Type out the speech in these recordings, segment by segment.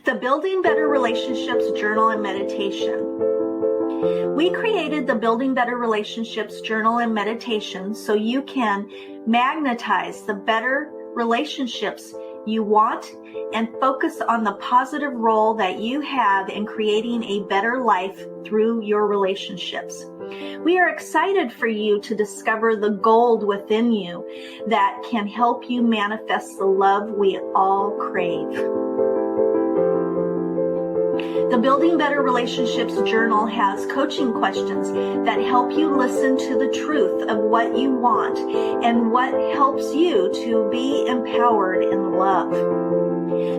The Building Better Relationships Journal and Meditation. We created the Building Better Relationships Journal and Meditation so you can magnetize the better relationships you want and focus on the positive role that you have in creating a better life through your relationships. We are excited for you to discover the gold within you that can help you manifest the love we all crave. The Building Better Relationships Journal has coaching questions that help you listen to the truth of what you want and what helps you to be empowered in love.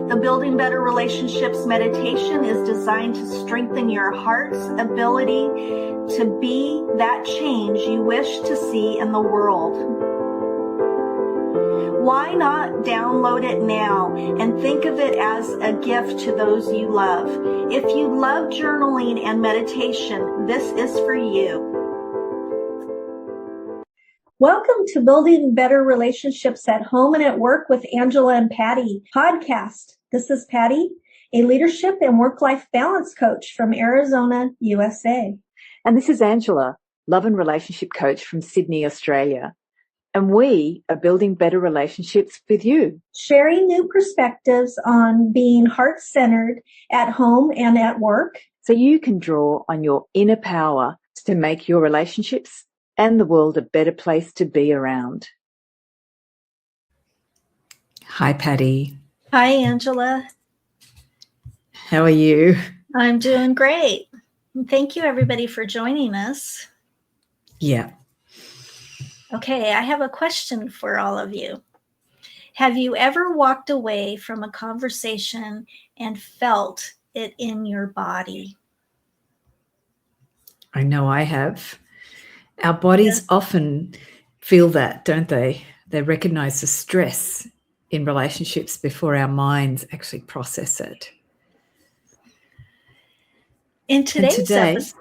The Building Better Relationships meditation is designed to strengthen your heart's ability to be that change you wish to see in the world. Why not download it now and think of it as a gift to those you love? If you love journaling and meditation, this is for you. Welcome to Building Better Relationships at Home and at Work with Angela and Patti podcast. This is Patti, a leadership and work-life balance coach from Arizona, USA. And this is Angela, love and relationship coach from Sydney, Australia. And we are building better relationships with you. Sharing new perspectives on being heart-centered at home and at work. So you can draw on your inner power to make your relationships and the world a better place to be around. Hi, Patti. Hi, Angela. How are you? I'm doing great. Thank you, everybody, for joining us. Yeah. Okay, I have a question for all of you. Have you ever walked away from a conversation and felt it in your body? I know I have. Our bodies often feel that, don't they? They recognize the stress in relationships before our minds actually process it. In today's episode,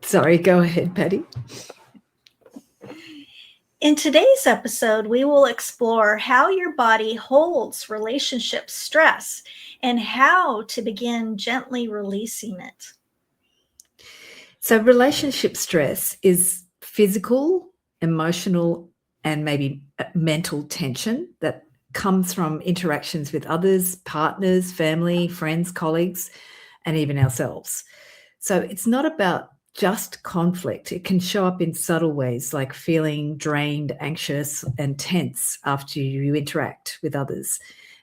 sorry, go ahead, Patti. In today's episode, we will explore how your body holds relationship stress and how to begin gently releasing it. So relationship stress is physical, emotional, and maybe mental tension that comes from interactions with others, partners, family, friends, colleagues, and even ourselves. So it's not about just conflict. It can show up in subtle ways like feeling drained, anxious, and tense after you interact with others.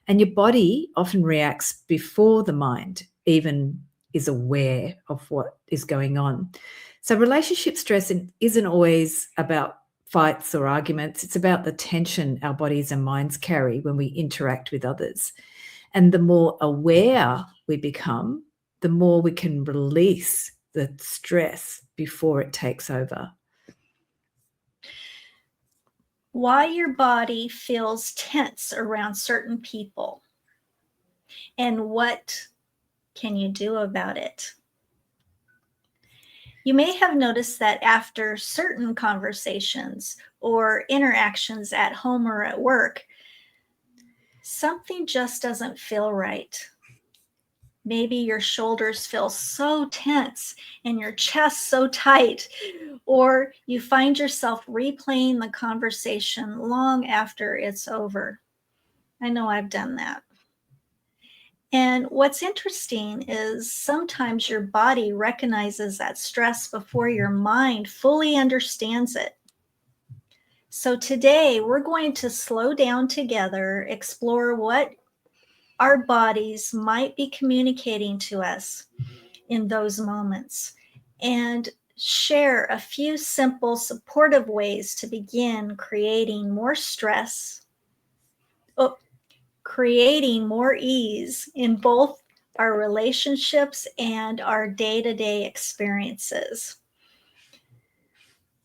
And your body often reacts before the mind even is aware of what is going on. So relationship stress isn't always about fights or arguments. It's about the tension our bodies and minds carry when we interact with others. And the more aware we become, the more we can release the stress before it takes over. Why your body feels tense around certain people and what can you do about it? You may have noticed that after certain conversations or interactions at home or at work, something just doesn't feel right. Maybe your shoulders feel so tense and your chest so tight, or you find yourself replaying the conversation long after it's over. I know I've done that. And what's interesting is sometimes your body recognizes that stress before your mind fully understands it. So today we're going to slow down together, explore what our bodies might be communicating to us in those moments, and share a few simple supportive ways to begin creating more creating more ease in both our relationships and our day-to-day experiences.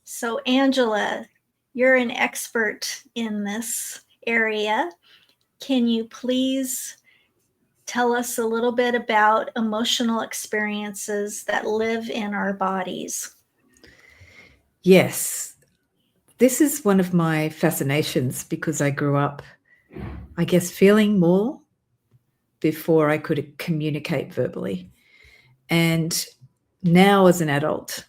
So Angela, you're an expert in this area. Can you please tell us a little bit about emotional experiences that live in our bodies? Yes, this is one of my fascinations because I grew up, I guess, feeling more before I could communicate verbally. And now as an adult,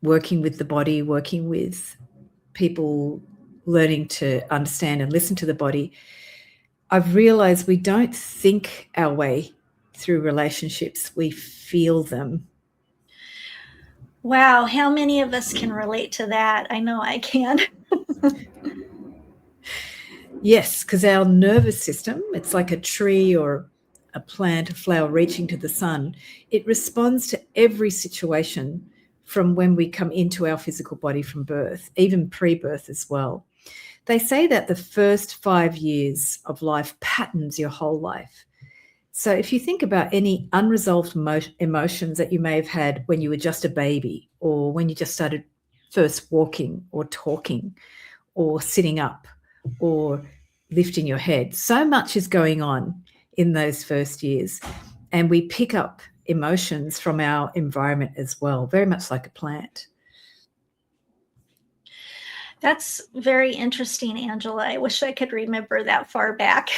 working with the body, working with people, learning to understand and listen to the body, I've realized we don't think our way through relationships, we feel them. Wow, how many of us can relate to that? I know I can. Yes, because our nervous system, it's like a tree or a plant, a flower reaching to the sun. It responds to every situation from when we come into our physical body from birth, even pre-birth as well. They say that the first 5 years of life patterns your whole life. So if you think about any unresolved emotions that you may have had when you were just a baby, or when you just started first walking or talking or sitting up or lifting your head, so much is going on in those first years. And we pick up emotions from our environment as well, very much like a plant. That's very interesting, Angela. I wish I could remember that far back.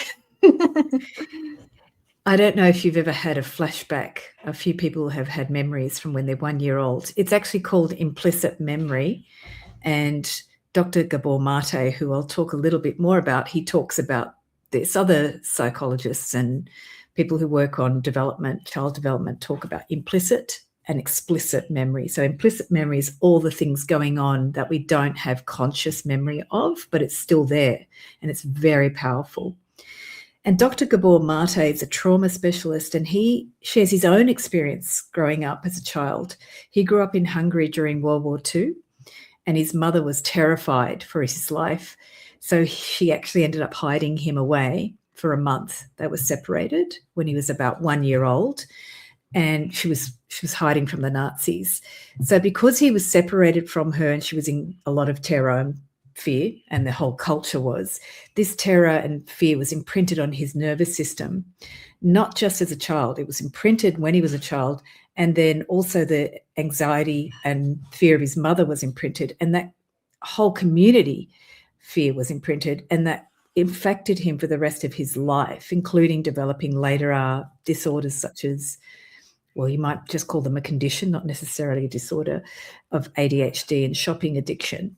I don't know if you've ever had a flashback. A few people have had memories from when they're 1 year old. It's actually called implicit memory. And Dr. Gabor Maté, who I'll talk a little bit more about, he talks about this. Other psychologists and people who work on development, child development, talk about implicit and explicit memory. So implicit memory is all the things going on that we don't have conscious memory of, but it's still there, and it's very powerful. And Dr. Gabor Maté is a trauma specialist, and he shares his own experience growing up as a child. He grew up in Hungary during World War II, and his mother was terrified for his life. So she actually ended up hiding him away for a month. They were separated when he was about 1 year old, and she was hiding from the Nazis. So because he was separated from her and she was in a lot of terror and fear, and the whole culture was, this terror and fear was imprinted on his nervous system, not just as a child. It was imprinted when he was a child, and then also the anxiety and fear of his mother was imprinted, and that whole community fear was imprinted, and that infected him for the rest of his life, including developing later disorders such as, well, you might just call them a condition, not necessarily a disorder, of ADHD and shopping addiction.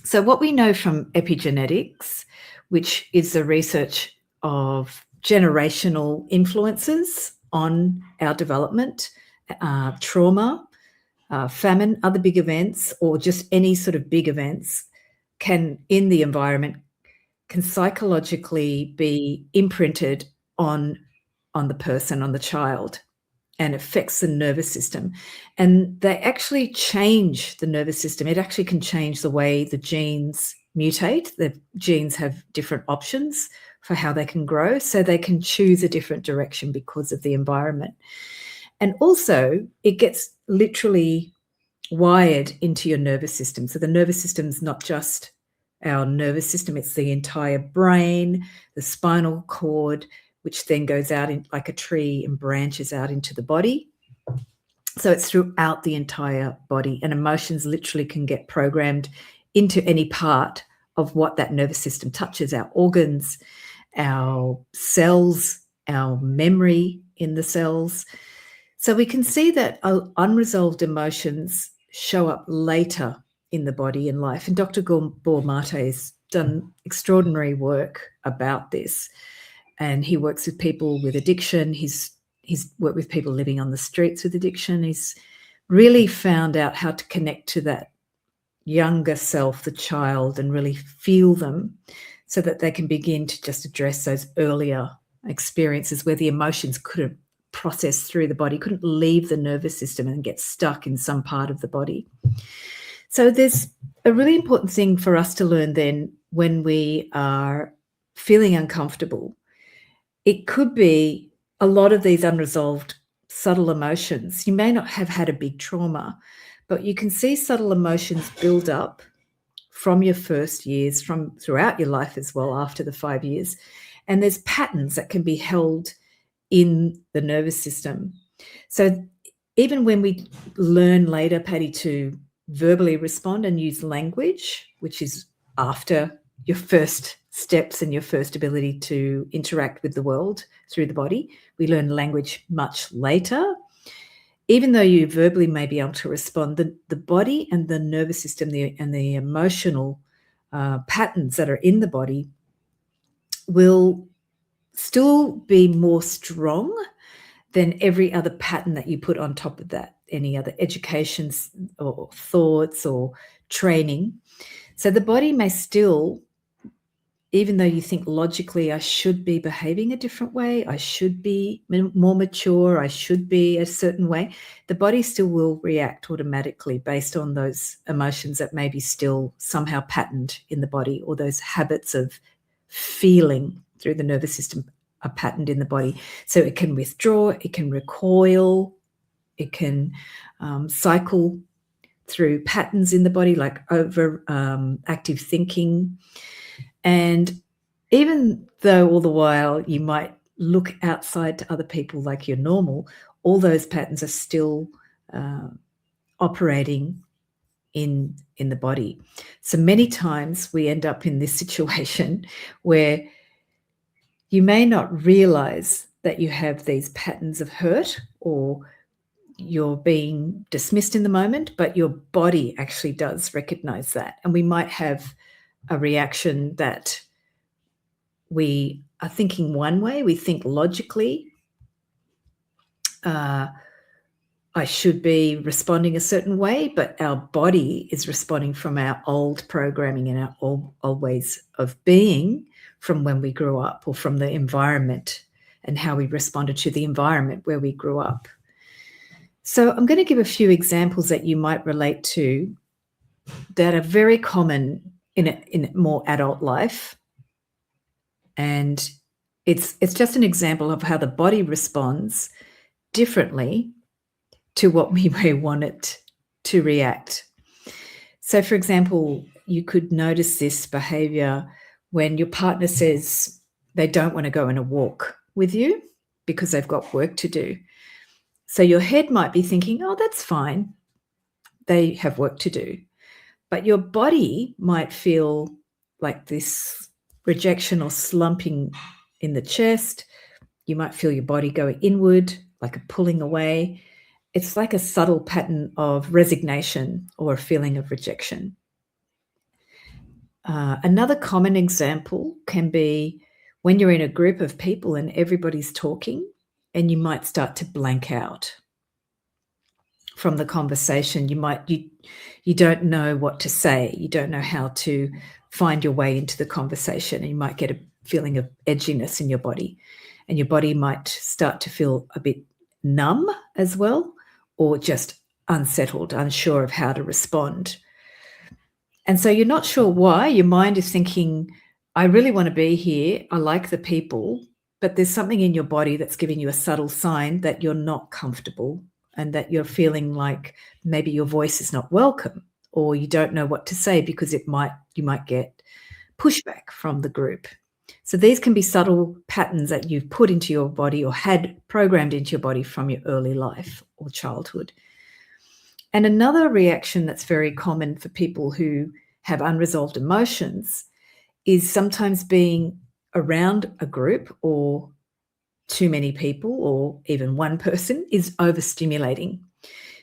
So what we know from epigenetics, which is the research of generational influences on our development, trauma, famine, other big events, or just any sort of big events in the environment can psychologically be imprinted on the person, on the child, and affects the nervous system. And they actually change the nervous system. It actually can change the way the genes mutate. The genes have different options for how they can grow, so they can choose a different direction because of the environment. And also, it gets literally wired into your nervous system. So the nervous system is not just our nervous system, it's the entire brain, the spinal cord, which then goes out in like a tree and branches out into the body. So it's throughout the entire body, and emotions literally can get programmed into any part of what that nervous system touches, our organs, our cells, our memory in the cells. So we can see that unresolved emotions show up later in the body and life. And Dr. Gabor Maté has done extraordinary work about this. And he works with people with addiction. He's worked with people living on the streets with addiction. He's really found out how to connect to that younger self, the child, and really feel them so that they can begin to just address those earlier experiences where the emotions couldn't process through the body, couldn't leave the nervous system and get stuck in some part of the body. So there's a really important thing for us to learn then when we are feeling uncomfortable. It could be a lot of these unresolved subtle emotions. You may not have had a big trauma, but you can see subtle emotions build up from your first years, from throughout your life as well after the 5 years. And there's patterns that can be held in the nervous system. So even when we learn later, Patti, to verbally respond and use language, which is after your first steps and your first ability to interact with the world through the body. We learn language much later. Even though you verbally may be able to respond, the body and the nervous system and the emotional patterns that are in the body will still be more strong than every other pattern that you put on top of that, any other educations or thoughts or training. So the body may still, even though you think logically, I should be behaving a different way, I should be more mature, I should be a certain way, the body still will react automatically based on those emotions that may be still somehow patterned in the body, or those habits of feeling through the nervous system are patterned in the body. So it can withdraw, it can recoil, it can cycle through patterns in the body like over active thinking. And even though all the while you might look outside to other people like you're normal, all those patterns are still operating in the body. So many times we end up in this situation where you may not realize that you have these patterns of hurt, or you're being dismissed in the moment, but your body actually does recognize that. And we might have a reaction that we are thinking one way, we think logically, I should be responding a certain way, but our body is responding from our old programming and our old ways of being from when we grew up, or from the environment and how we responded to the environment where we grew up. So I'm going to give a few examples that you might relate to that are very common in more adult life. And it's just an example of how the body responds differently to what we may want it to react. So, for example, you could notice this behavior when your partner says they don't want to go on a walk with you because they've got work to do. So your head might be thinking, oh, that's fine, they have work to do. But your body might feel like this rejection or slumping in the chest. You might feel your body going inward, like a pulling away. It's like a subtle pattern of resignation or a feeling of rejection. Another common example can be when you're in a group of people and everybody's talking, and you might start to blank out from the conversation. You don't know what to say. You don't know how to find your way into the conversation, and you might get a feeling of edginess in your body, and your body might start to feel a bit numb as well, or just unsettled, unsure of how to respond. And so you're not sure why. Your mind is thinking, I really want to be here, I like the people, but there's something in your body that's giving you a subtle sign that you're not comfortable, and that you're feeling like maybe your voice is not welcome, or you don't know what to say because you might get pushback from the group. So these can be subtle patterns that you've put into your body or had programmed into your body from your early life or childhood. And another reaction that's very common for people who have unresolved emotions is sometimes being around a group or too many people, or even one person, is overstimulating.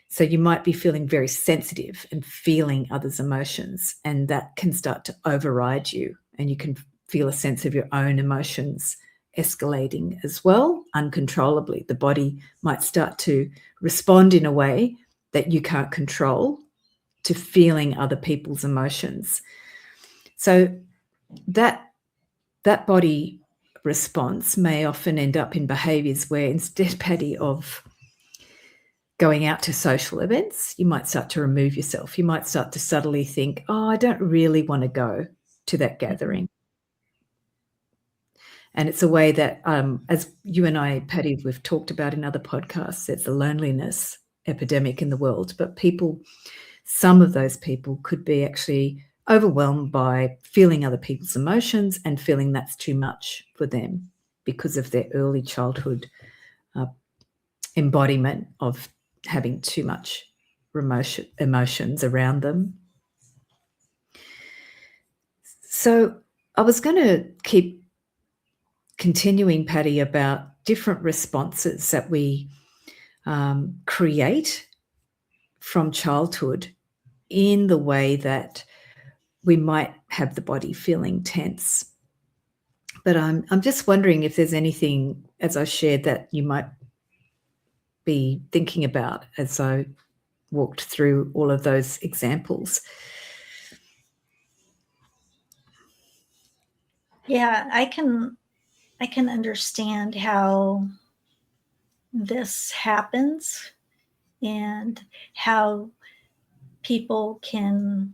So you might be feeling very sensitive and feeling others' emotions, and that can start to override you, and you can feel a sense of your own emotions escalating as well, uncontrollably. The body might start to respond in a way that you can't control to feeling other people's emotions. So that body response may often end up in behaviours where, instead, Patti, of going out to social events, you might start to remove yourself. You might start to subtly think, oh, I don't really want to go to that gathering. And it's a way that, as you and I, Patti, we've talked about in other podcasts, it's a loneliness epidemic in the world. But some of those people could be actually overwhelmed by feeling other people's emotions and feeling that's too much for them because of their early childhood embodiment of having too much emotions around them. So I was going to keep continuing, Patti, about different responses that we create from childhood in the way that we might have the body feeling tense. But I'm just wondering if there's anything, as I shared, that you might be thinking about as I walked through all of those examples. Yeah, I can understand how this happens and how people can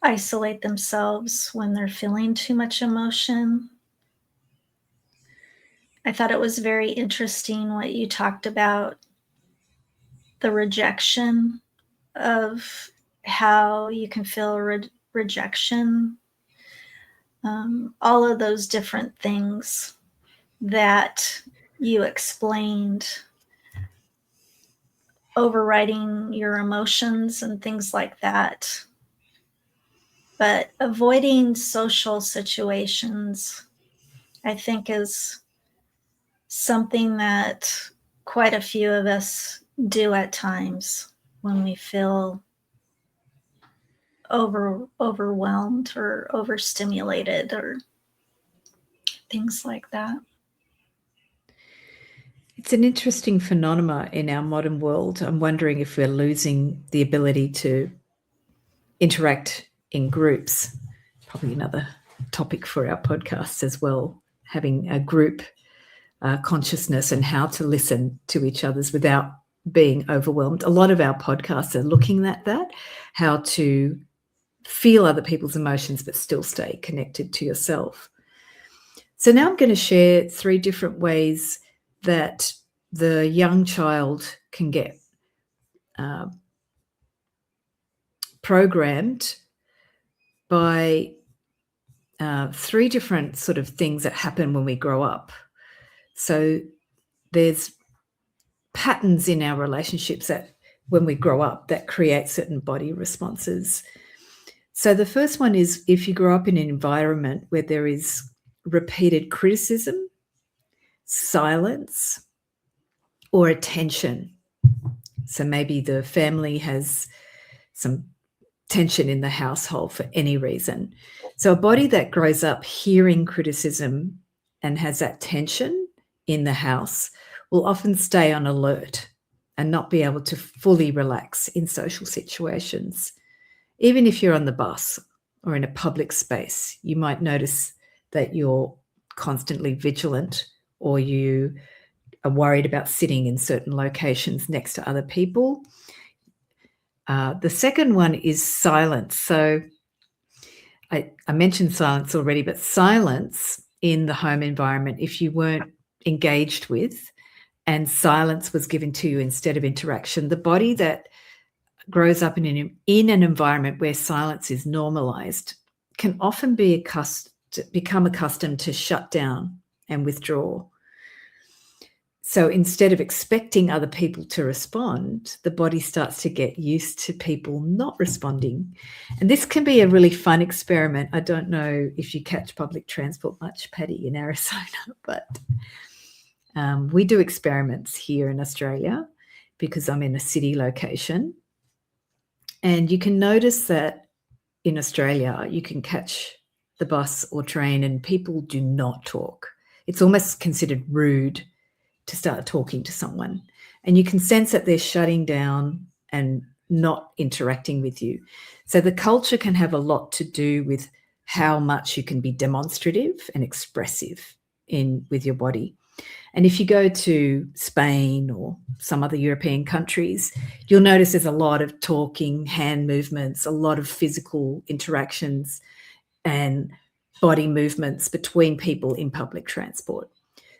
isolate themselves when they're feeling too much emotion. I thought it was very interesting what you talked about, the rejection of how you can feel rejection, all of those different things that you explained, overriding your emotions and things like that. But avoiding social situations, I think, is something that quite a few of us do at times when we feel overwhelmed or overstimulated or things like that. It's an interesting phenomenon in our modern world. I'm wondering if we're losing the ability to interact in groups. Probably another topic for our podcast as well, having a group consciousness and how to listen to each other's without being overwhelmed. A lot of our podcasts are looking at that, how to feel other people's emotions but still stay connected to yourself. So now I'm going to share 3 different ways that the young child can get programmed by 3 different sort of things that happen when we grow up. So there's patterns in our relationships that when we grow up that create certain body responses. So the first one is if you grow up in an environment where there is repeated criticism, silence, or attention. So maybe the family has some tension in the household for any reason. So a body that grows up hearing criticism and has that tension in the house will often stay on alert and not be able to fully relax in social situations. Even if you're on the bus or in a public space, you might notice that you're constantly vigilant or you are worried about sitting in certain locations next to other people. The second one is silence. So I mentioned silence already, but silence in the home environment, if you weren't engaged with and silence was given to you instead of interaction, the body that grows up in an environment where silence is normalized can often become accustomed to shut down and withdraw. So instead of expecting other people to respond, the body starts to get used to people not responding. And this can be a really fun experiment. I don't know if you catch public transport much, Patti, in Arizona, but we do experiments here in Australia because I'm in a city location. And you can notice that in Australia, you can catch the bus or train and people do not talk. It's almost considered rude to start talking to someone. And you can sense that they're shutting down and not interacting with you. So the culture can have a lot to do with how much you can be demonstrative and expressive with your body. And if you go to Spain or some other European countries, you'll notice there's a lot of talking, hand movements, a lot of physical interactions and body movements between people in public transport.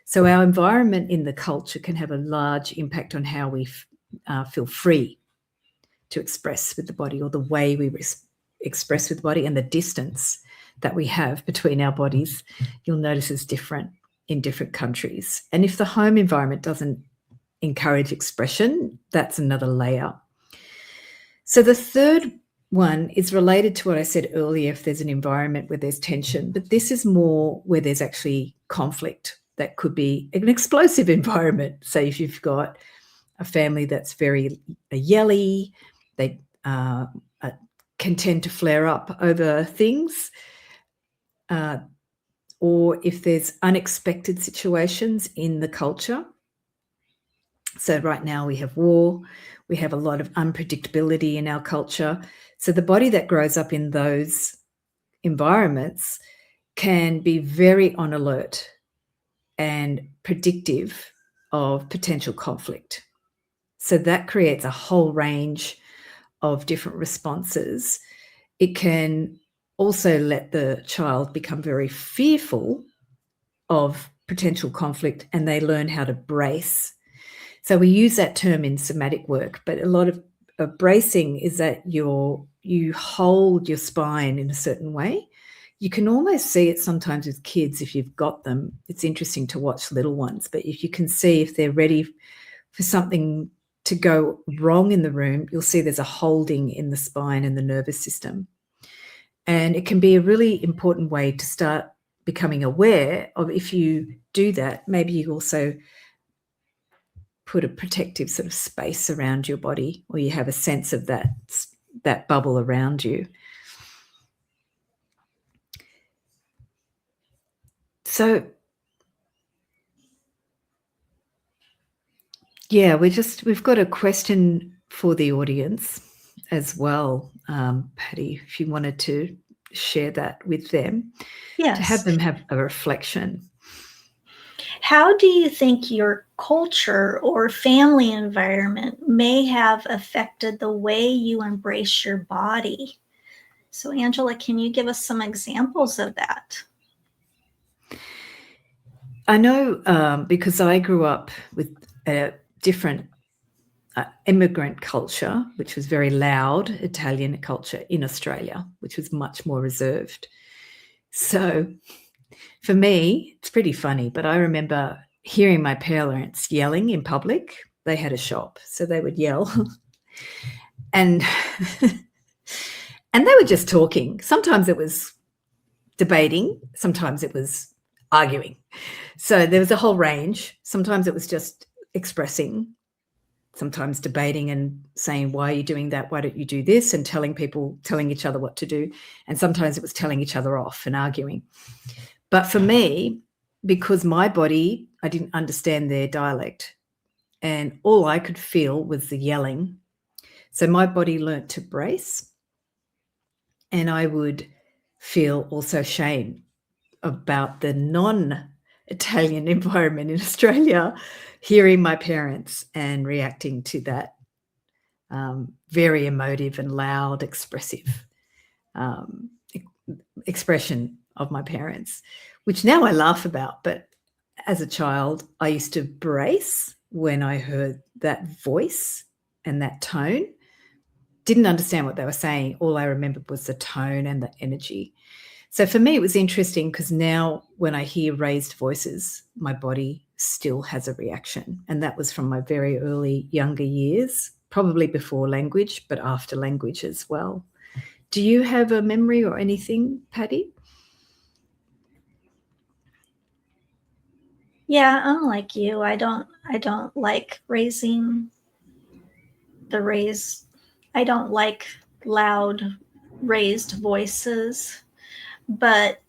So our environment in the culture can have a large impact on how we feel free to express with the body, or the way we express with the body, and the distance that we have between our bodies, you'll notice is different in different countries. And if the home environment doesn't encourage expression, that's another layer. So the third one is related to what I said earlier, if there's an environment where there's tension, but this is more where there's actually conflict. That could be an explosive environment. Say if you've got a family that's very yelly, they can tend to flare up over things, or if there's unexpected situations in the culture. So right now we have war, we have a lot of unpredictability in our culture. So the body that grows up in those environments can be very on alert and predictive of potential conflict. So that creates a whole range of different responses. It can also let the child become very fearful of potential conflict, and they learn how to brace. So we use that term in somatic work, but a lot of bracing is that you hold your spine in a certain way. You can almost see it sometimes with kids if you've got them. It's interesting to watch little ones, but if you can see if they're ready for something to go wrong in the room, you'll see there's a holding in the spine and the nervous system. And it can be a really important way to start becoming aware of, if you do that, maybe you also put a protective sort of space around your body, or you have a sense of that bubble around you. So yeah, we've got a question for the audience as well, Patti, if you wanted to share that with them. Yes. To have them have a reflection. How do you think your culture or family environment may have affected the way you embrace your body? So, Angela, can you give us some examples of that? I know because I grew up with a different immigrant culture, which was very loud, Italian culture in Australia, which was much more reserved. So for me, it's pretty funny, but I remember hearing my parents yelling in public. They had a shop, so they would yell. And and they were just talking. Sometimes it was debating, sometimes it was arguing. So there was a whole range. Sometimes it was just expressing, sometimes debating and saying, why are you doing that? Why don't you do this? And telling each other what to do. And sometimes it was telling each other off and arguing. But for me, because my body, I didn't understand their dialect, and all I could feel was the yelling. So my body learnt to brace, and I would feel also shame about the non-Italian environment in Australia, hearing my parents and reacting to that very emotive and loud, expressive expression of my parents, which now I laugh about. But as a child, I used to brace when I heard that voice and that tone. Didn't understand what they were saying. All I remembered was the tone and the energy. So for me, it was interesting because now when I hear raised voices, my body still has a reaction. And that was from my very early younger years, probably before language, but after language as well. Do you have a memory or anything, Patti? Yeah, I'm like you. I don't like I don't like loud raised voices, but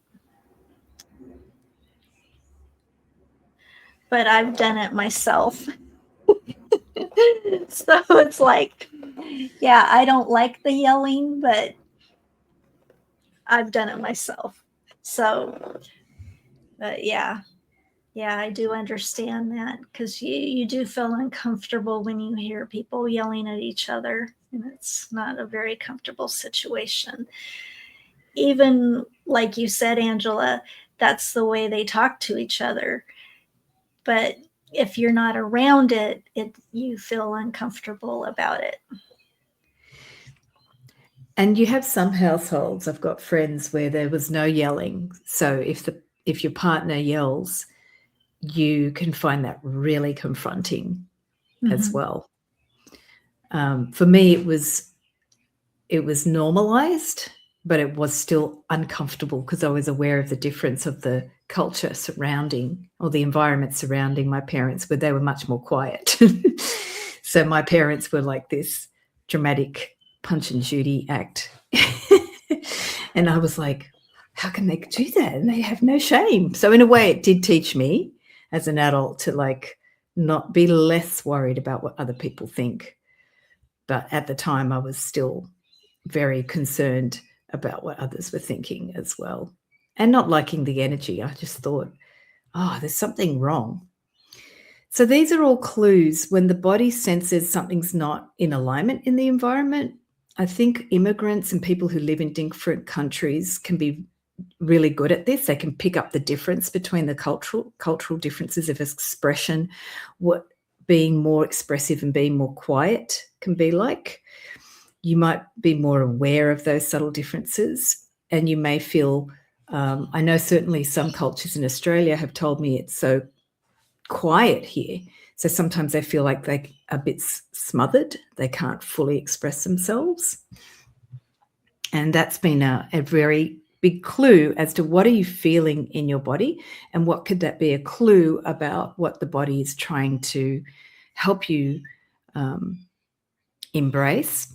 I've done it myself. So it's like, yeah, I don't like the yelling, but I've done it myself. So, but yeah, I do understand that, because you do feel uncomfortable when you hear people yelling at each other, and it's not a very comfortable situation. Even like you said, Angela, that's the way they talk to each other. But if you're not around it, you feel uncomfortable about it. And you have some households, I've got friends where there was no yelling. So if your partner yells, you can find that really confronting as well. For me, it was it was normalized, but it was still uncomfortable because I was aware of the difference of the culture surrounding, or the environment surrounding my parents, where they were much more quiet. So my parents were like this dramatic Punch and Judy act. And I was like, how can they do that? And they have no shame. So in a way, it did teach me as an adult to like not be less worried about what other people think. But at the time, I was still very concerned about what others were thinking as well, and not liking the energy. I just thought, oh, there's something wrong. So these are all clues when the body senses something's not in alignment in the environment. I think immigrants and people who live in different countries can be really good at this. They can pick up the difference between the cultural differences of expression, what being more expressive and being more quiet can be like. You might be more aware of those subtle differences, and you may feel, I know certainly some cultures in Australia have told me it's so quiet here. So sometimes they feel like they're a bit smothered. They can't fully express themselves. And that's been a very big clue as to what are you feeling in your body, and what could that be a clue about what the body is trying to help you embrace.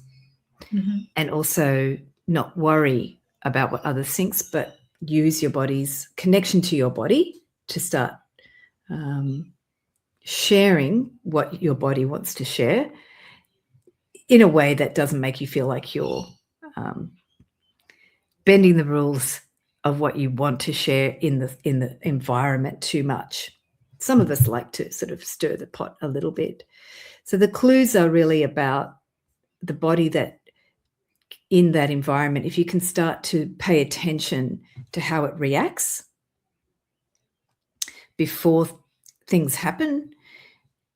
Mm-hmm. And also not worry about what others think, but use your body's connection to your body to start sharing what your body wants to share in a way that doesn't make you feel like you're bending the rules of what you want to share in the environment too much. Some of us like to sort of stir the pot a little bit. So the clues are really about the body that in that environment. If you can start to pay attention to how it reacts before things happen,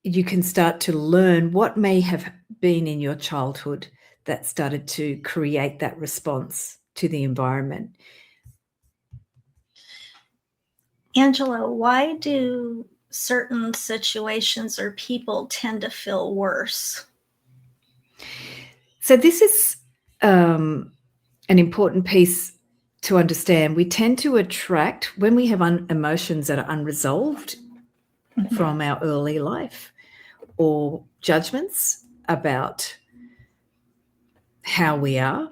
you can start to learn what may have been in your childhood that started to create that response to the environment. Angela, why do certain situations or people tend to feel worse? So this is an important piece to understand. We tend to attract, when we have emotions that are unresolved mm-hmm. from our early life, or judgments about how we are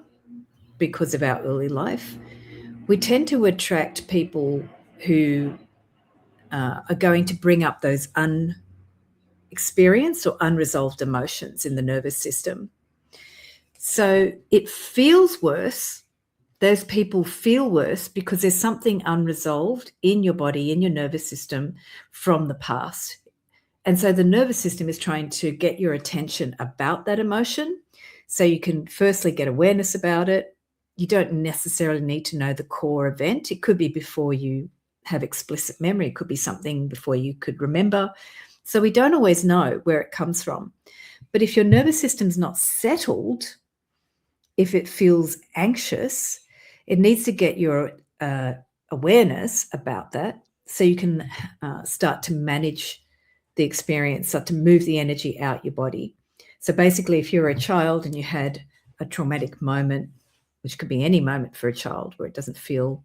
because of our early life, we tend to attract people who are going to bring up those unexperienced or unresolved emotions in the nervous system. So it feels worse. Those people feel worse because there's something unresolved in your body, in your nervous system from the past. And so the nervous system is trying to get your attention about that emotion so you can firstly get awareness about it. You don't necessarily need to know the core event. It could be before you have explicit memory. It could be something before you could remember. So we don't always know where it comes from. But if your nervous system's not settled, if it feels anxious, it needs to get your awareness about that so you can start to manage the experience, start to move the energy out your body. So basically, if you're a child and you had a traumatic moment, which could be any moment for a child where it doesn't feel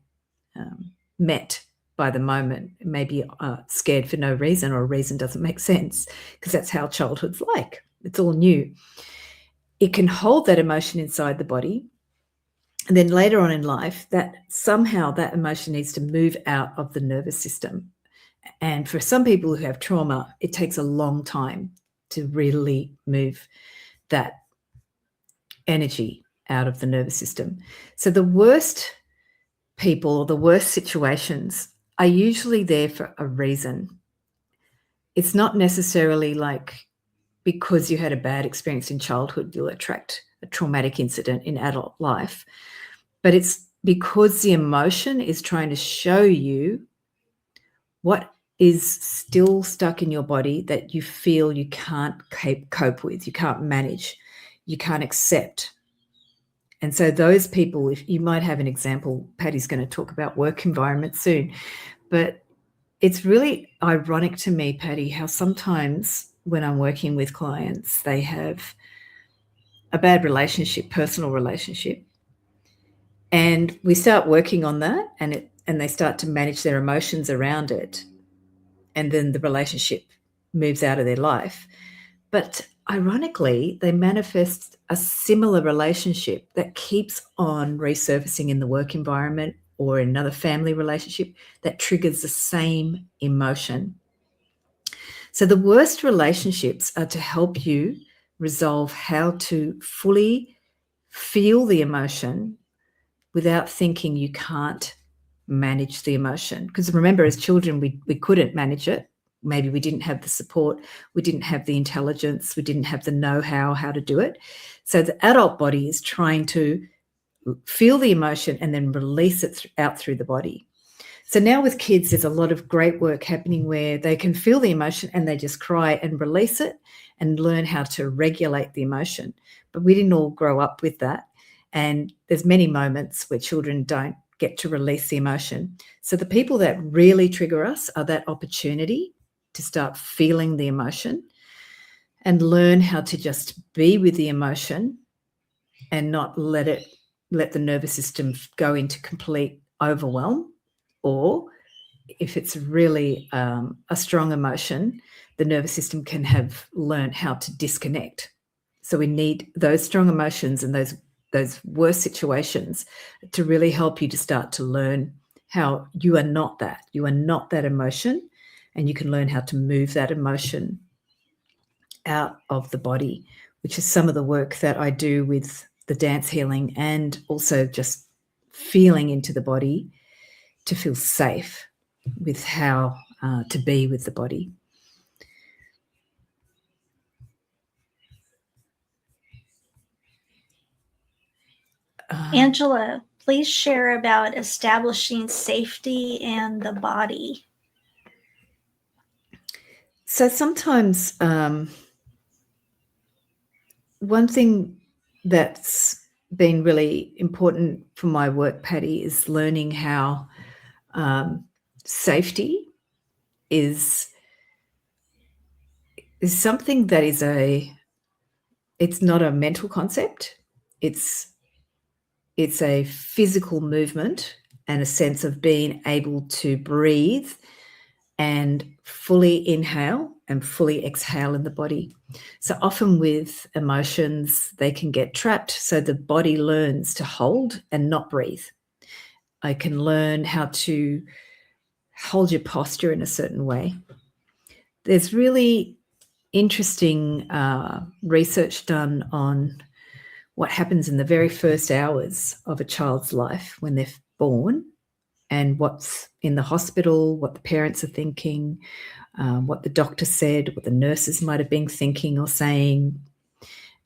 met by the moment, maybe scared for no reason, or a reason doesn't make sense, because that's how childhood's like. It's all new. It can hold that emotion inside the body. And then later on in life, that somehow that emotion needs to move out of the nervous system. And for some people who have trauma, it takes a long time to really move that energy out of the nervous system. So the worst people or the worst situations are usually there for a reason. It's not necessarily like because you had a bad experience in childhood, you'll attract a traumatic incident in adult life. But it's because the emotion is trying to show you what is still stuck in your body that you feel you can't cope with, you can't manage, you can't accept. And so those people, if you might have an example, Patty's going to talk about work environment soon, but it's really ironic to me, Patty, how sometimes when I'm working with clients, they have a bad relationship, personal relationship, and we start working on that, and they start to manage their emotions around it, and then the relationship moves out of their life. But ironically, they manifest a similar relationship that keeps on resurfacing in the work environment or in another family relationship that triggers the same emotion. So the worst relationships are to help you resolve how to fully feel the emotion without thinking you can't manage the emotion. Because remember, as children, we couldn't manage it. Maybe we didn't have the support, we didn't have the intelligence, we didn't have the know-how how to do it. So the adult body is trying to feel the emotion and then release it out through the body. So now with kids, there's a lot of great work happening where they can feel the emotion and they just cry and release it and learn how to regulate the emotion. But we didn't all grow up with that. And there's many moments where children don't get to release the emotion. So the people that really trigger us are that opportunity to start feeling the emotion and learn how to just be with the emotion and not let the nervous system go into complete overwhelm. Or if it's really a strong emotion, the nervous system can have learned how to disconnect. So we need those strong emotions and those worst situations to really help you to start to learn how you are not that. You are not that emotion, and you can learn how to move that emotion out of the body, which is some of the work that I do with the dance healing and also just feeling into the body to feel safe with how to be with the body. Angela, please share about establishing safety in the body. So sometimes one thing that's been really important for my work, Patti, is learning how safety is something that it's not a mental concept. It's a physical movement and a sense of being able to breathe and fully inhale and fully exhale in the body. So often with emotions, they can get trapped. So the body learns to hold and not breathe. I can learn how to hold your posture in a certain way. There's really interesting research done on what happens in the very first hours of a child's life when they're born, and what's in the hospital, what the parents are thinking, what the doctor said, what the nurses might have been thinking or saying.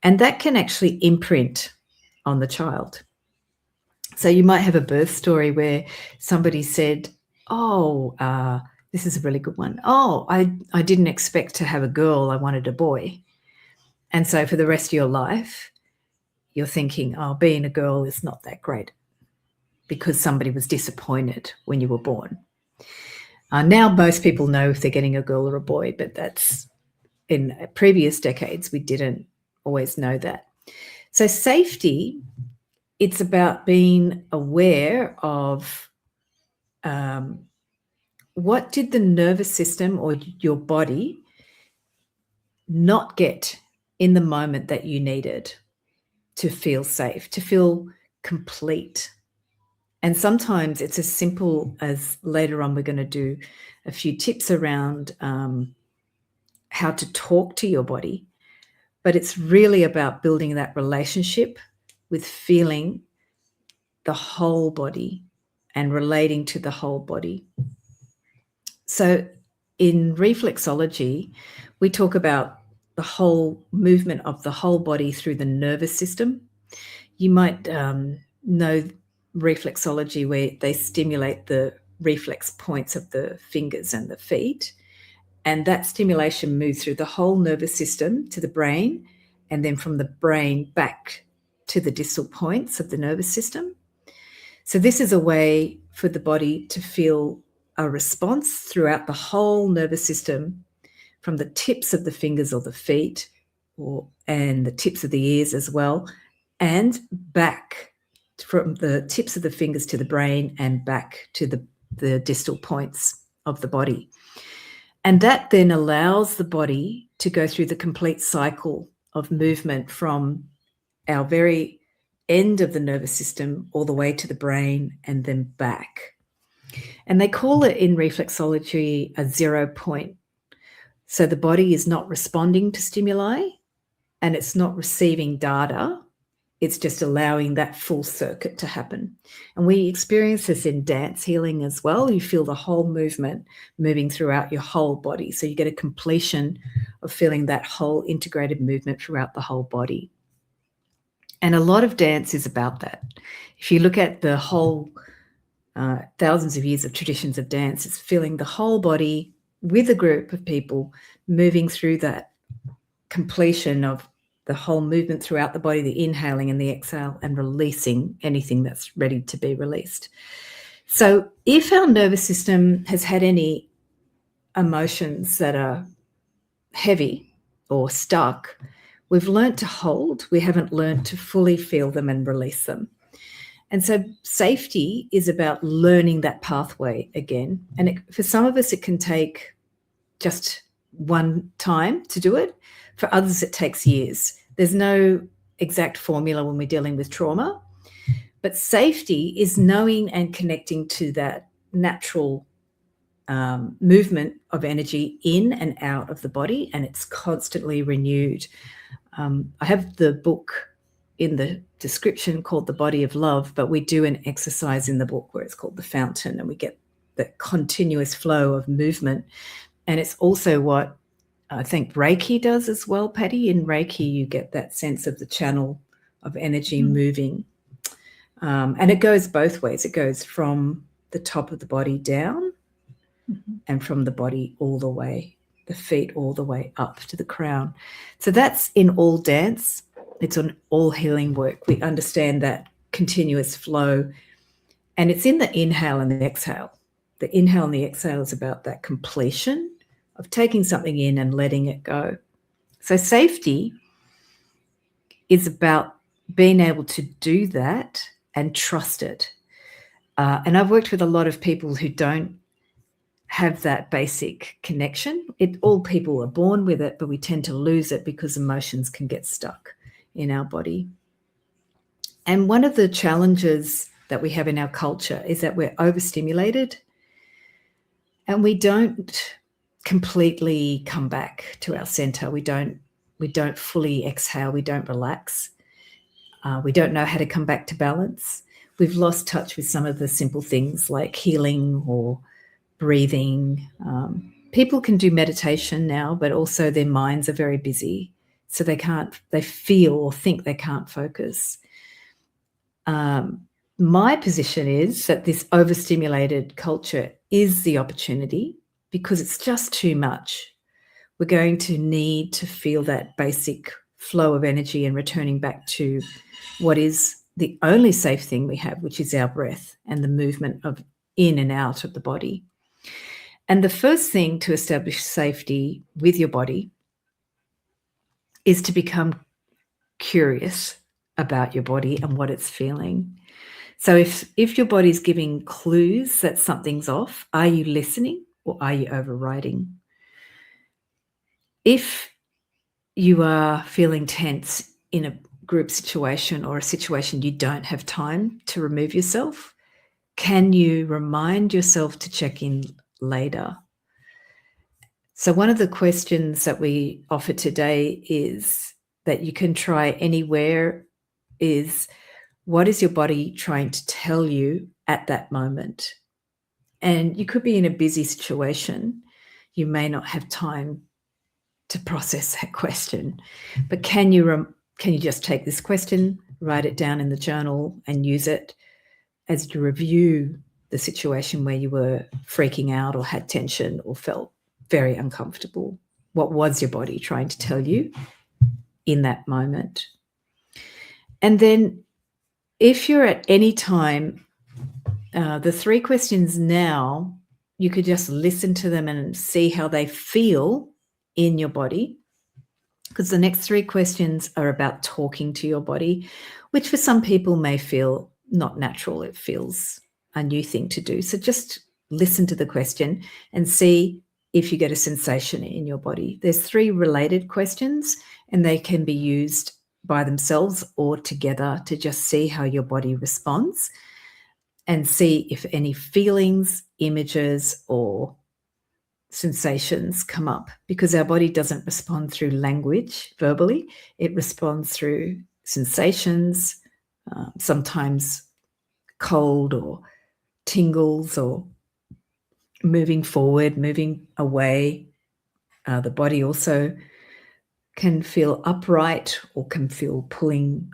And that can actually imprint on the child. So you might have a birth story where somebody said, this is a really good one. Oh, I didn't expect to have a girl. I wanted a boy. And so for the rest of your life, you're thinking, oh, being a girl is not that great because somebody was disappointed when you were born. Now most people know if they're getting a girl or a boy, but that's in previous decades, we didn't always know that. So safety, it's about being aware of what did the nervous system or your body not get in the moment that you needed to feel safe, to feel complete. And sometimes it's as simple as, later on we're going to do a few tips around how to talk to your body, but it's really about building that relationship with feeling the whole body and relating to the whole body. So in reflexology, we talk about the whole movement of the whole body through the nervous system. You might know reflexology, where they stimulate the reflex points of the fingers and the feet. And that stimulation moves through the whole nervous system to the brain, and then from the brain back to the distal points of the nervous system. So this is a way for the body to feel a response throughout the whole nervous system, from the tips of the fingers or the feet and the tips of the ears as well, and back from the tips of the fingers to the brain and back to the distal points of the body. And that then allows the body to go through the complete cycle of movement from our very end of the nervous system all the way to the brain and then back. And they call it in reflexology a 0 point. So the body is not responding to stimuli and it's not receiving data. It's just allowing that full circuit to happen. And we experience this in dance healing as well. You feel the whole movement moving throughout your whole body. So you get a completion of feeling that whole integrated movement throughout the whole body. And a lot of dance is about that. If you look at the whole thousands of years of traditions of dance, it's feeling the whole body with a group of people moving through that completion of the whole movement throughout the body, the inhaling and the exhale, and releasing anything that's ready to be released. So if our nervous system has had any emotions that are heavy or stuck, we've learnt to hold. We haven't learnt to fully feel them and release them. And so safety is about learning that pathway again. And for some of us, it can take just one time to do it. For others, it takes years. There's no exact formula when we're dealing with trauma, but safety is knowing and connecting to that natural movement of energy in and out of the body, and it's constantly renewed. I have the book in the description called The Body of Love, but we do an exercise in the book where it's called the fountain, and we get the continuous flow of movement. And it's also what I think Reiki does as well, Patti. In Reiki, you get that sense of the channel of energy moving. And it goes both ways. It goes from the top of the body down and from the body all the way, the feet all the way up to the crown. So that's in all dance. It's on all healing work. We understand that continuous flow, and it's in the inhale and the exhale. The inhale and the exhale is about that completion of taking something in and letting it go. So safety is about being able to do that and trust it. And I've worked with a lot of people who don't have that basic connection. All people are born with it, but we tend to lose it because emotions can get stuck in our body. And one of the challenges that we have in our culture is that we're overstimulated and we don't completely come back to our center. We don't fully exhale. We don't relax. We don't know how to come back to balance. We've lost touch with some of the simple things like healing or breathing. People can do meditation now, but also their minds are very busy. So they feel or think they can't focus. My position is that this overstimulated culture is the opportunity, because it's just too much. We're going to need to feel that basic flow of energy and returning back to what is the only safe thing we have, which is our breath and the movement of in and out of the body. And the first thing to establish safety with your body is to become curious about your body and what it's feeling. So if your body's giving clues that something's off, are you listening or are you overriding? If you are feeling tense in a group situation or a situation you don't have time to remove yourself, can you remind yourself to check in later? So one of the questions that we offer today is that you can try anywhere is, what is your body trying to tell you at that moment? And you could be in a busy situation. You may not have time to process that question, but can you just take this question, write it down in the journal and use it as you review the situation where you were freaking out or had tension or felt very uncomfortable? What was your body trying to tell you in that moment? And then if you're at any time, the 3 questions now, you could just listen to them and see how they feel in your body. because the next 3 questions are about talking to your body, which for some people may feel not natural. It feels a new thing to do. So just listen to the question and see if you get a sensation in your body. There's 3 related questions, and they can be used by themselves or together to just see how your body responds and see if any feelings, images, or sensations come up, because our body doesn't respond through language verbally. It responds through sensations, sometimes cold or tingles or moving forward, moving away. The body also can feel upright or can feel pulling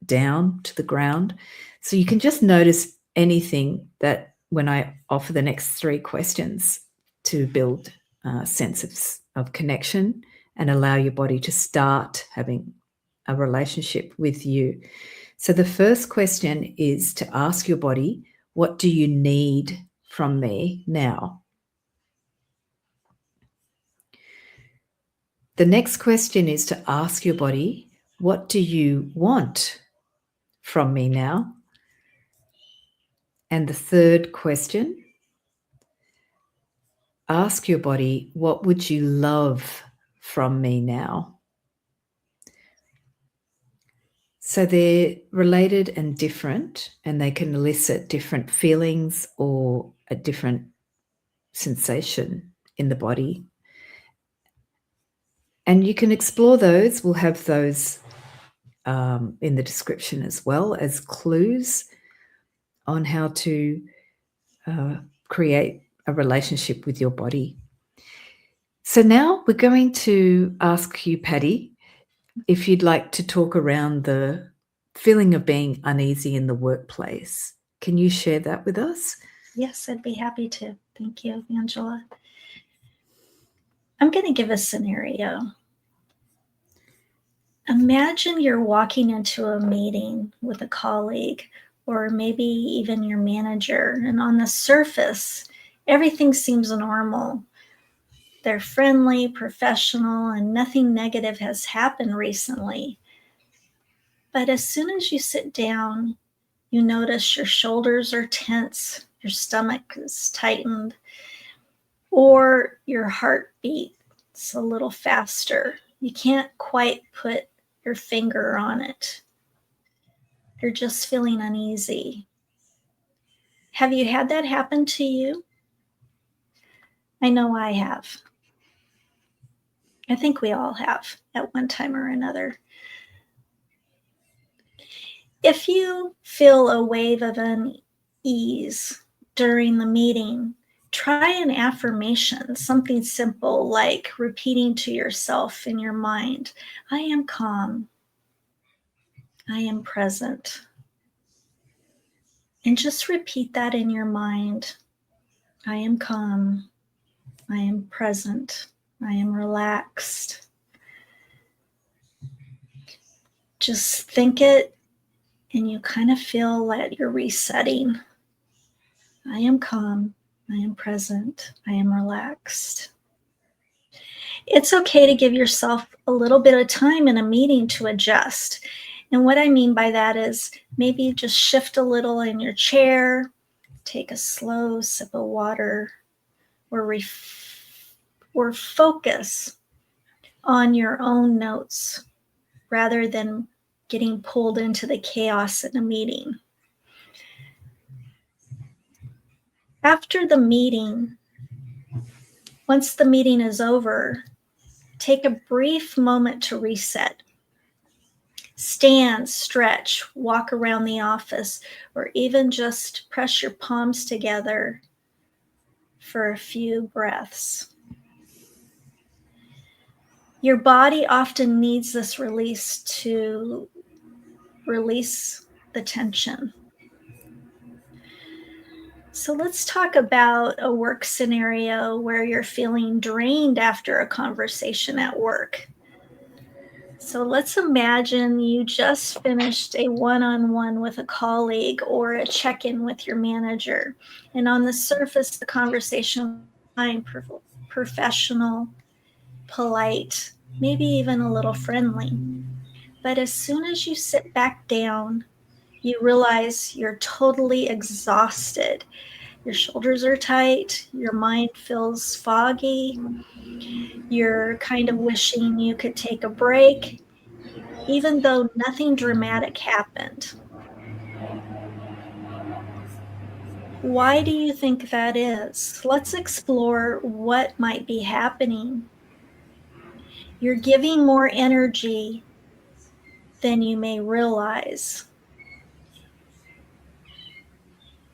down to the ground. So you can just notice anything that when I offer the next 3 questions to build a sense of connection and allow your body to start having a relationship with you. So the first question is to ask your body, what do you need from me now? The next question is to ask your body, what do you want from me now? And the third question, ask your body, what would you love from me now? So they're related and different, and they can elicit different feelings or a different sensation in the body. And you can explore those. We'll have those in the description as well as clues on how to create a relationship with your body. So now we're going to ask you, Patti, if you'd like to talk around the feeling of being uneasy in the workplace. Can you share that with us? Yes, I'd be happy to. Thank you, Angela. I'm going to give a scenario. Imagine you're walking into a meeting with a colleague or maybe even your manager, and on the surface, everything seems normal. They're friendly, professional, and nothing negative has happened recently. But as soon as you sit down, you notice your shoulders are tense, your stomach is tightened, or your heart beats a little faster. You can't quite put your finger on it. You're just feeling uneasy. Have you had that happen to you? I know I have. I think we all have at one time or another. If you feel a wave of unease during the meeting, try an affirmation, something simple like repeating to yourself in your mind, I am calm. I am present. And just repeat that in your mind. I am calm. I am present. I am relaxed. Just think it, and you kind of feel that you're resetting. I am calm. I am present. I am relaxed. It's okay to give yourself a little bit of time in a meeting to adjust. And what I mean by that is maybe just shift a little in your chair, take a slow sip of water, or focus on your own notes rather than getting pulled into the chaos in a meeting. After the meeting, once the meeting is over, take a brief moment to reset. Stand, stretch, walk around the office, or even just press your palms together for a few breaths. Your body often needs this release to release the tension. So let's talk about a work scenario where you're feeling drained after a conversation at work. So let's imagine you just finished a one-on-one with a colleague or a check-in with your manager. And on the surface, the conversation was fine, professional, polite, maybe even a little friendly. But as soon as you sit back down, you realize you're totally exhausted. Your shoulders are tight, your mind feels foggy, you're kind of wishing you could take a break, even though nothing dramatic happened. Why do you think that is? Let's explore what might be happening. You're giving more energy than you may realize.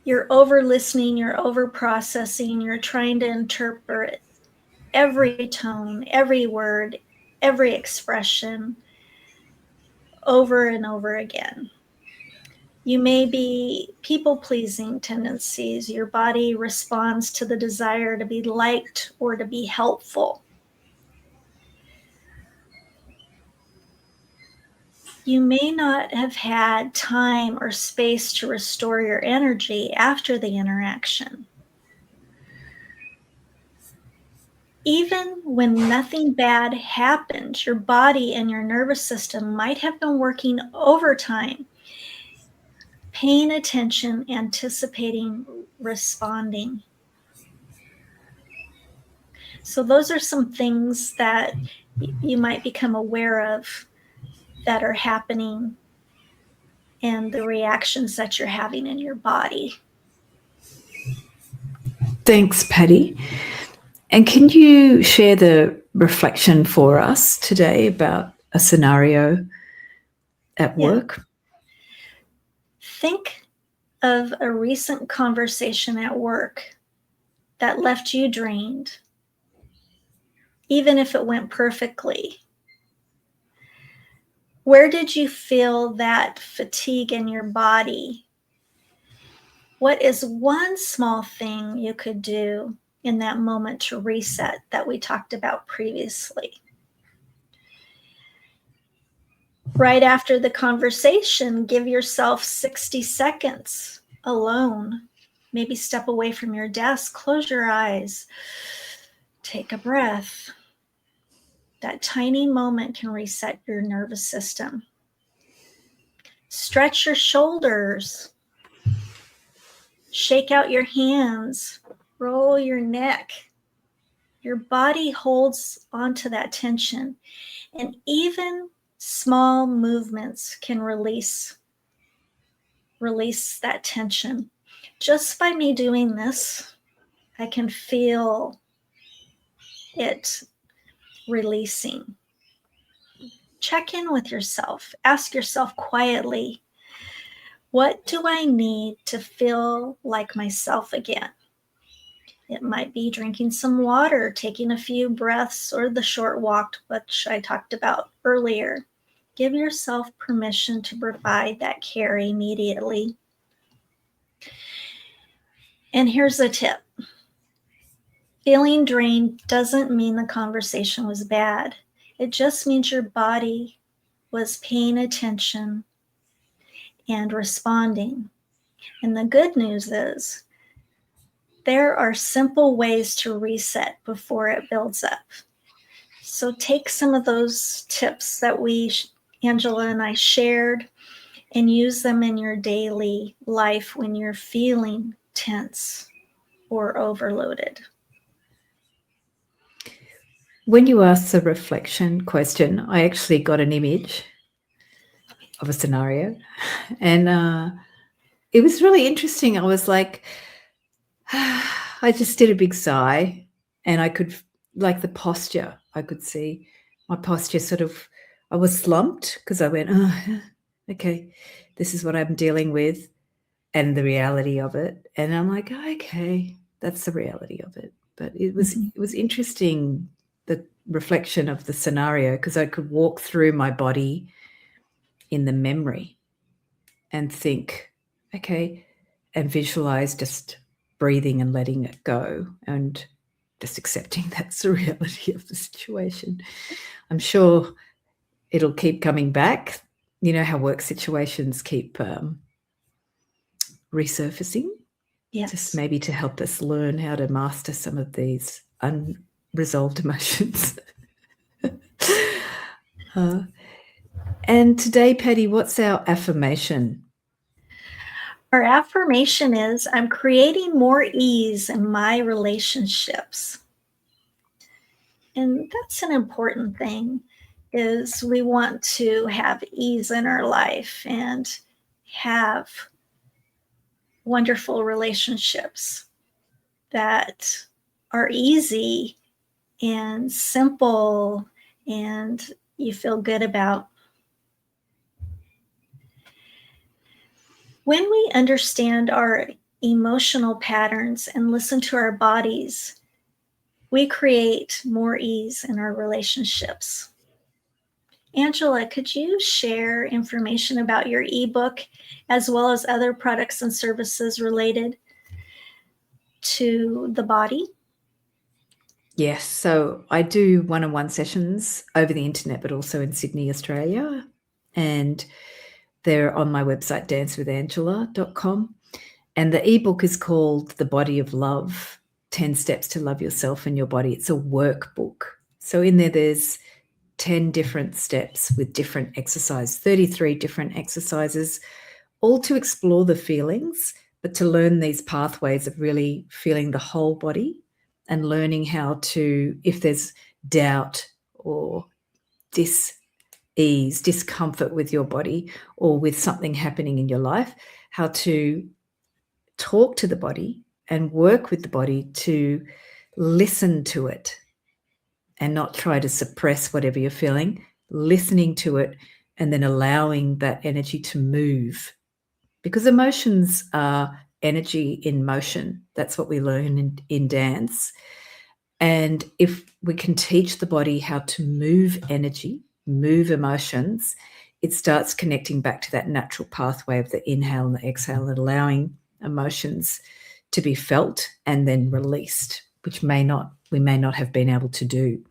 You're over listening, you're over processing, you're trying to interpret every tone, every word, every expression over and over again. You may be people-pleasing tendencies. Your body responds to the desire to be liked or to be helpful. You may not have had time or space to restore your energy after the interaction. Even when nothing bad happened, your body and your nervous system might have been working overtime, paying attention, anticipating, responding. So those are some things that you might become aware of that are happening and the reactions that you're having in your body. Thanks, Patti. And can you share the reflection for us today about a scenario at work? Think of a recent conversation at work that left you drained, even if it went perfectly. Where did you feel that fatigue in your body? What is one small thing you could do in that moment to reset that we talked about previously? Right after the conversation, give yourself 60 seconds alone. Maybe step away from your desk, close your eyes, take a breath. That tiny moment can reset your nervous system. Stretch your shoulders. Shake out your hands. Roll your neck. Your body holds onto that tension, and even small movements can release that tension. Just by me doing this, I can feel it releasing. Check in with yourself. Ask yourself quietly, what do I need to feel like myself again? It might be drinking some water, taking a few breaths, or the short walk, which I talked about earlier. Give yourself permission to provide that care immediately. And here's a tip. Feeling drained doesn't mean the conversation was bad. It just means your body was paying attention and responding. And the good news is there are simple ways to reset before it builds up. So take some of those tips that Angela and I shared, and use them in your daily life when you're feeling tense or overloaded. When you asked the reflection question, I actually got an image of a scenario, and it was really interesting. I was like, I just did a big sigh, and I could, like the posture, I could see my posture sort of, I was slumped because I went, oh, okay, this is what I'm dealing with and the reality of it. And I'm like, oh, okay, that's the reality of it. But it was interesting, the reflection of the scenario, because I could walk through my body in the memory and think, okay, and visualize just breathing and letting it go and just accepting that's the reality of the situation. I'm sure it'll keep coming back. You know how work situations keep resurfacing? Yes. Just maybe to help us learn how to master some of these unresolved emotions. And today, Patti, what's our affirmation? Our affirmation is, I'm creating more ease in my relationships. And that's an important thing, is we want to have ease in our life and have wonderful relationships that are easy and simple and you feel good about. When we understand our emotional patterns and listen to our bodies, we create more ease in our relationships. Angela, could you share information about your ebook as well as other products and services related to the body? Yes, so I do one-on-one sessions over the internet, but also in Sydney, Australia. And they're on my website, dancewithangela.com. And the ebook is called The Body of Love, 10 Steps to Love Yourself and Your Body. It's a workbook. So in there's 10 different steps with different exercises, 33 different exercises, all to explore the feelings, but to learn these pathways of really feeling the whole body and learning how to, if there's doubt or dis-ease, discomfort with your body or with something happening in your life, how to talk to the body and work with the body to listen to it and not try to suppress whatever you're feeling, listening to it and then allowing that energy to move. Because emotions are energy in motion. That's what we learn in dance. And if we can teach the body how to move energy, move emotions, it starts connecting back to that natural pathway of the inhale and the exhale and allowing emotions to be felt and then released, which we may not have been able to do.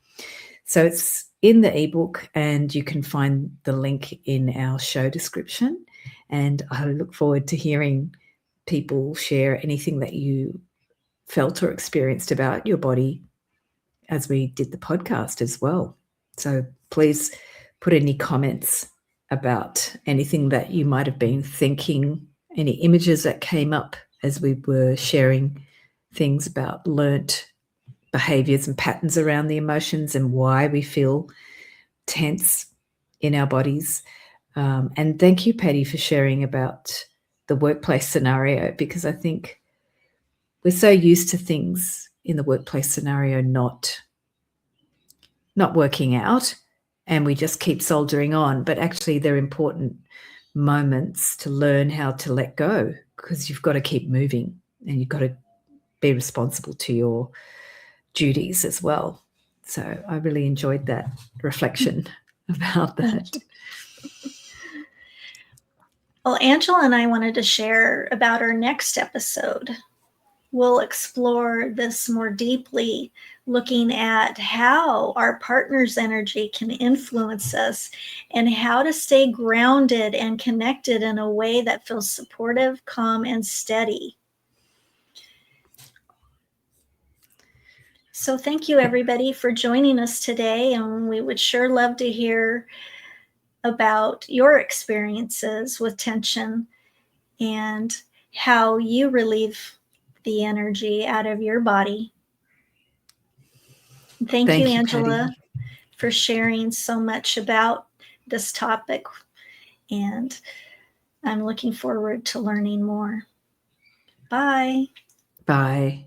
So it's in the ebook and you can find the link in our show description. And I look forward to hearing people share anything that you felt or experienced about your body as we did the podcast as well. So please put any comments about anything that you might have been thinking, any images that came up as we were sharing things about learnt behaviors and patterns around the emotions and why we feel tense in our bodies. And thank you, Patti, for sharing about the workplace scenario, because I think we're so used to things in the workplace scenario not working out and we just keep soldiering on. But actually they're important moments to learn how to let go, because you've got to keep moving and you've got to be responsible to your duties as well. So I really enjoyed that reflection about that. Well, Angela and I wanted to share about our next episode. We'll explore this more deeply, looking at how our partner's energy can influence us and how to stay grounded and connected in a way that feels supportive, calm, and steady. So thank you, everybody, for joining us today. And we would sure love to hear about your experiences with tension and how you relieve the energy out of your body. Thank you, Angela, Patti, for sharing so much about this topic. And I'm looking forward to learning more. Bye. Bye.